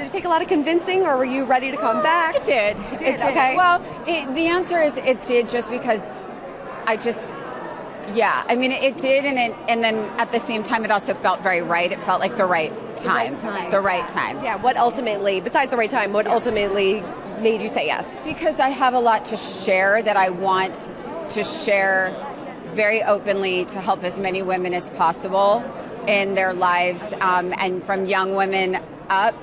Did it take a lot of convincing, or were you ready to come back? It did. It did. Okay. Well, the answer is it did, just because yeah. I mean, it did, and then at the same time, it also felt very right. It felt like the right time. The right time. Yeah. What ultimately, besides the right time, what ultimately made you say yes? Because I have a lot to share that I want to share very openly to help as many women as possible in their lives, and from young women up.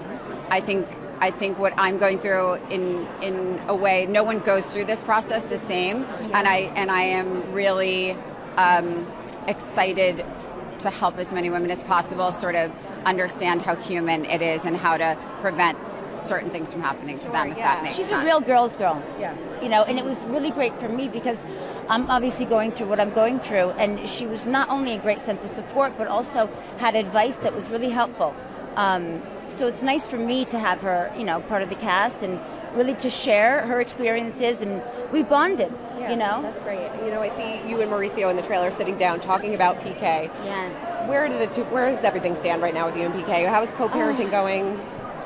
I think what I'm going through in a way, no one goes through this process the same, and I am really excited to help as many women as possible sort of understand how human it is and how to prevent certain things from happening to them, if that makes sense. She's a real girl's girl. Yeah. And it was really great for me because I'm obviously going through what I'm going through, and she was not only a great sense of support, but also had advice that was really helpful. So it's nice for me to have her, part of the cast, and really to share her experiences, and we bonded, That's great. I see you and Mauricio in the trailer sitting down talking about PK. Yes. Where does everything stand right now with you and PK? How is co-parenting going?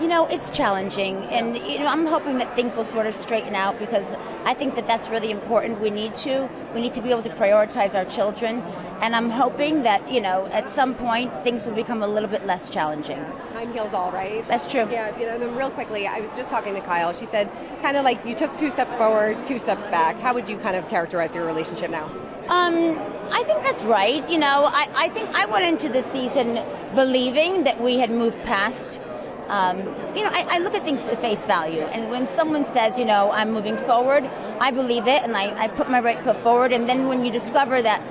It's challenging, and I'm hoping that things will sort of straighten out, because I think that that's really important. We need to be able to prioritize our children, and I'm hoping that at some point things will become a little bit less challenging. Time heals all, right? That's true. Yeah, then real quickly, I was just talking to Kyle. She said kind of like you took 2 steps forward, 2 steps back. How would you kind of characterize your relationship now? I think that's right. I think I went into the season believing that we had moved past. I look at things at face value, and when someone says, I'm moving forward, I believe it, and I put my right foot forward. And then when you discover that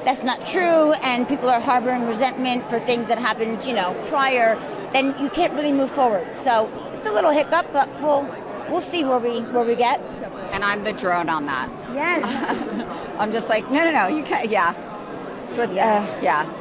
that's not true, and people are harboring resentment for things that happened, prior, then you can't really move forward. So it's a little hiccup, but we'll see where we get. And I'm the drone on that. Yes. I'm just like, no, you can't. Yeah. So yeah.